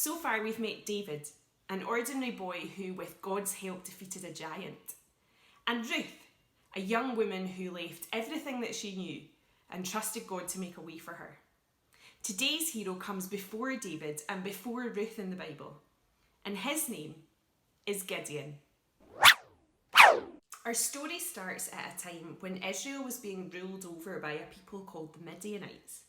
So far we've met David, an ordinary boy who with God's help defeated a giant. And Ruth, a young woman who left everything that she knew and trusted God to make a way for her. Today's hero comes before David and before Ruth in the Bible, and his name is Gideon. Our story starts at a time when Israel was being ruled over by a people called the Midianites.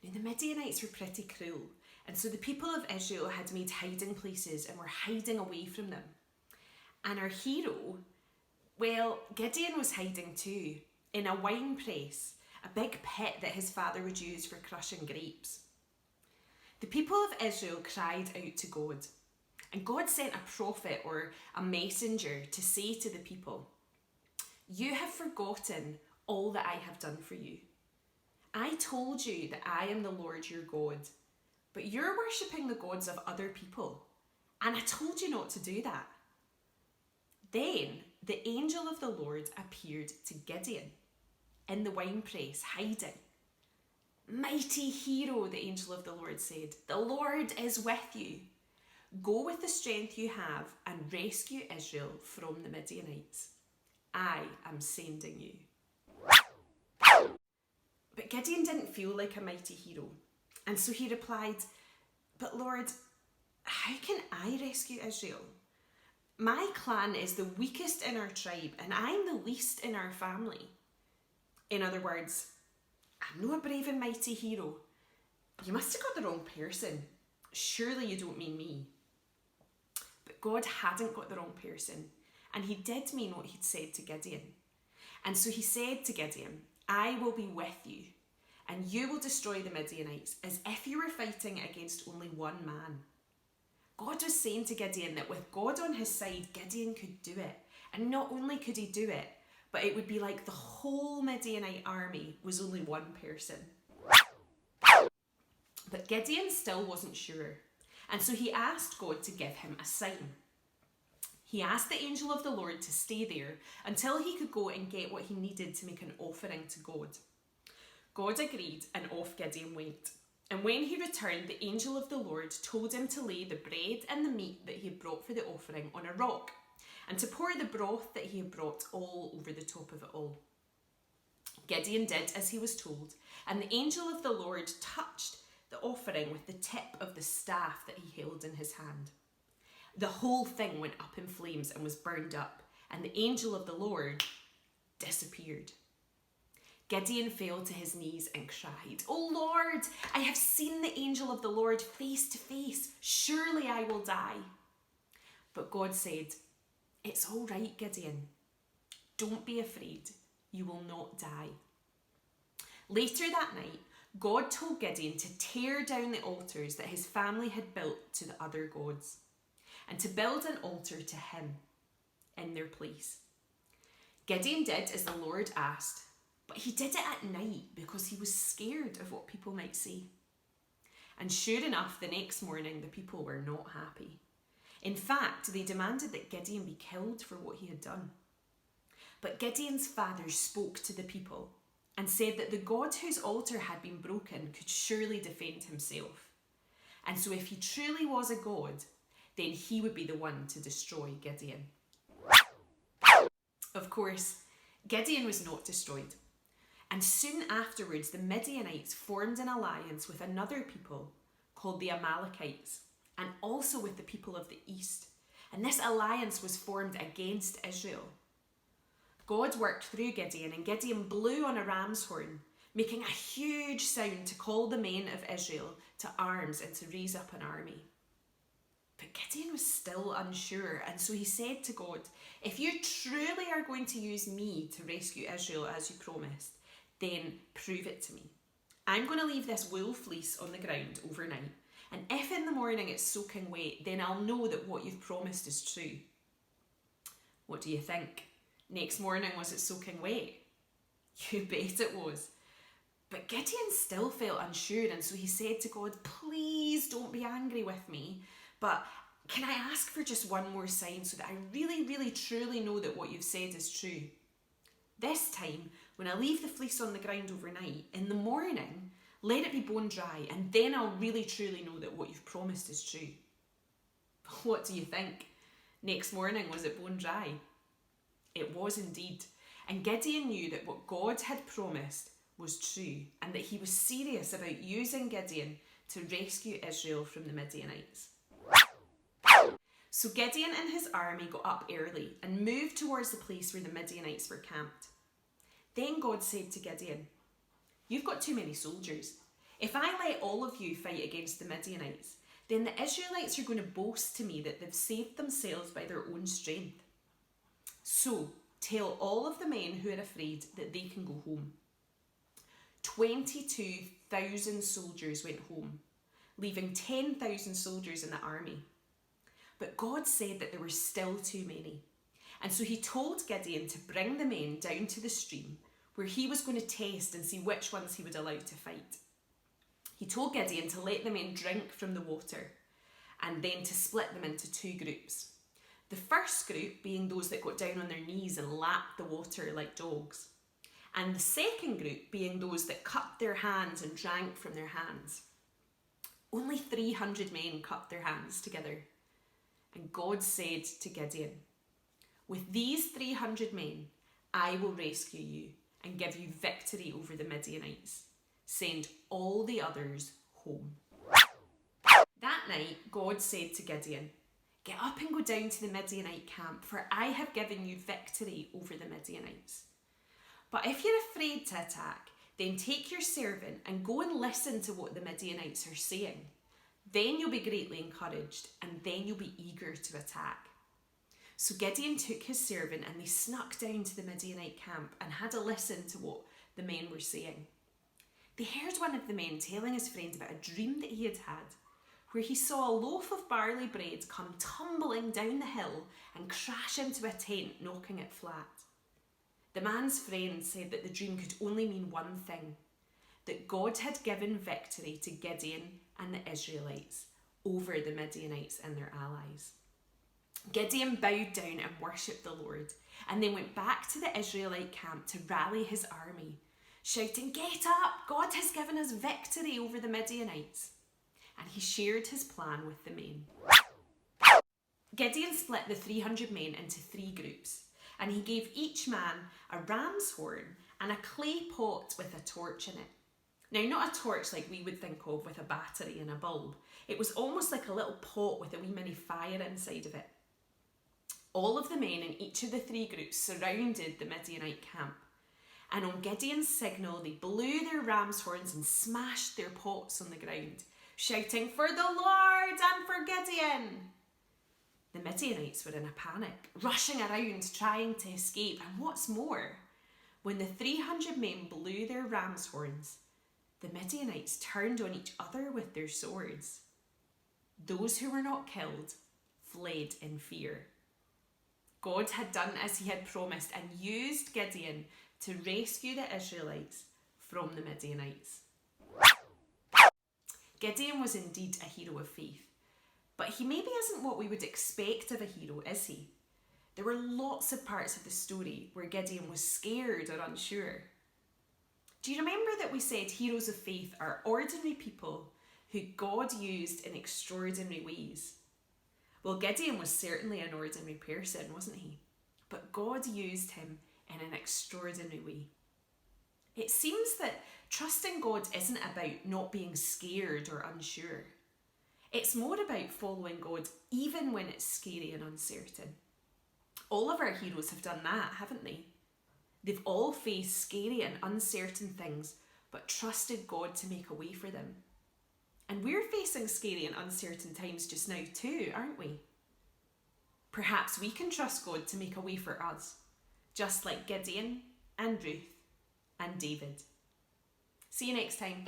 Now, the Midianites were pretty cruel, and so the people of Israel had made hiding places and were hiding away from them. And our hero, well, Gideon was hiding too, in a wine press, a big pit that his father would use for crushing grapes. The people of Israel cried out to God, and God sent a prophet or a messenger to say to the people, "You have forgotten all that I have done for you. I told you that I am the Lord your God, but you're worshipping the gods of other people, and I told you not to do that." Then the angel of the Lord appeared to Gideon in the winepress, hiding. "Mighty hero," the angel of the Lord said, "the Lord is with you. Go with the strength you have and rescue Israel from the Midianites. I am sending you." But Gideon didn't feel like a mighty hero, and so he replied, "But Lord, how can I rescue Israel? My clan is the weakest in our tribe, and I'm the least in our family. In other words, I'm not a brave and mighty hero. You must have got the wrong person. Surely you don't mean me." But God hadn't got the wrong person, and he did mean what he'd said to Gideon. And so he said to Gideon, "I will be with you, and you will destroy the Midianites as if you were fighting against only one man." God was saying to Gideon that with God on his side, Gideon could do it. And not only could he do it, but it would be like the whole Midianite army was only one person. But Gideon still wasn't sure, and so he asked God to give him a sign. He asked the angel of the Lord to stay there until he could go and get what he needed to make an offering to God. God agreed, and off Gideon went. And when he returned, the angel of the Lord told him to lay the bread and the meat that he had brought for the offering on a rock, and to pour the broth that he had brought all over the top of it all. Gideon did as he was told, and the angel of the Lord touched the offering with the tip of the staff that he held in his hand. The whole thing went up in flames and was burned up, and the angel of the Lord disappeared. Gideon fell to his knees and cried, "Oh Lord, I have seen the angel of the Lord face to face. Surely I will die." But God said, "It's all right, Gideon. Don't be afraid. You will not die." Later that night, God told Gideon to tear down the altars that his family had built to the other gods, and to build an altar to him in their place. Gideon did as the Lord asked, but he did it at night because he was scared of what people might say. And sure enough, the next morning, the people were not happy. In fact, they demanded that Gideon be killed for what he had done. But Gideon's father spoke to the people and said that the God whose altar had been broken could surely defend himself. And so if he truly was a God, then he would be the one to destroy Gideon. Of course, Gideon was not destroyed. And soon afterwards, the Midianites formed an alliance with another people called the Amalekites, and also with the people of the east. And this alliance was formed against Israel. God worked through Gideon, and Gideon blew on a ram's horn, making a huge sound to call the men of Israel to arms and to raise up an army. But Gideon was still unsure, and so he said to God, "If you truly are going to use me to rescue Israel as you promised, then prove it to me. I'm going to leave this wool fleece on the ground overnight, and if in the morning it's soaking wet, then I'll know that what you've promised is true." What do you think? Next morning, was it soaking wet? You bet it was. But Gideon still felt unsure, and so he said to God, "Please don't be angry with me, but can I ask for just one more sign so that I really, really, truly know that what you've said is true? This time, when I leave the fleece on the ground overnight, in the morning, let it be bone dry, and then I'll really truly know that what you've promised is true." What do you think? Next morning, was it bone dry? It was indeed. And Gideon knew that what God had promised was true and that he was serious about using Gideon to rescue Israel from the Midianites. So Gideon and his army got up early and moved towards the place where the Midianites were camped. Then God said to Gideon, "You've got too many soldiers. If I let all of you fight against the Midianites, then the Israelites are going to boast to me that they've saved themselves by their own strength. So tell all of the men who are afraid that they can go home." 22,000 soldiers went home, leaving 10,000 soldiers in the army. But God said that there were still too many. And so he told Gideon to bring the men down to the stream where he was going to test and see which ones he would allow to fight. He told Gideon to let the men drink from the water and then to split them into two groups. The first group being those that got down on their knees and lapped the water like dogs. And the second group being those that cupped their hands and drank from their hands. Only 300 men cupped their hands together. And God said to Gideon, "With these 300 men, I will rescue you and give you victory over the Midianites. Send all the others home." That night, God said to Gideon, "Get up and go down to the Midianite camp, for I have given you victory over the Midianites. But if you're afraid to attack, then take your servant and go and listen to what the Midianites are saying. Then you'll be greatly encouraged, and then you'll be eager to attack." So Gideon took his servant and they snuck down to the Midianite camp and had a listen to what the men were saying. They heard one of the men telling his friend about a dream that he had had, where he saw a loaf of barley bread come tumbling down the hill and crash into a tent, knocking it flat. The man's friend said that the dream could only mean one thing, that God had given victory to Gideon and the Israelites over the Midianites and their allies. Gideon bowed down and worshipped the Lord, and then went back to the Israelite camp to rally his army, shouting, "Get up! God has given us victory over the Midianites." And he shared his plan with the men. Gideon split the 300 men into 3 groups, and he gave each man a ram's horn and a clay pot with a torch in it. Now, not a torch like we would think of with a battery and a bulb. It was almost like a little pot with a wee mini fire inside of it. All of the men in each of the 3 groups surrounded the Midianite camp, and on Gideon's signal they blew their ram's horns and smashed their pots on the ground, shouting, "For the Lord and for Gideon!" The Midianites were in a panic, rushing around trying to escape, and what's more, when the 300 men blew their ram's horns, the Midianites turned on each other with their swords. Those who were not killed fled in fear. God had done as he had promised and used Gideon to rescue the Israelites from the Midianites. Gideon was indeed a hero of faith, but he maybe isn't what we would expect of a hero, is he? There were lots of parts of the story where Gideon was scared or unsure. Do you remember that we said heroes of faith are ordinary people who God used in extraordinary ways? Well, Gideon was certainly an ordinary person, wasn't he? But God used him in an extraordinary way. It seems that trusting God isn't about not being scared or unsure. It's more about following God even when it's scary and uncertain. All of our heroes have done that, haven't they? They've all faced scary and uncertain things, but trusted God to make a way for them. And we're facing scary and uncertain times just now too, aren't we? Perhaps we can trust God to make a way for us, just like Gideon and Ruth and David. See you next time.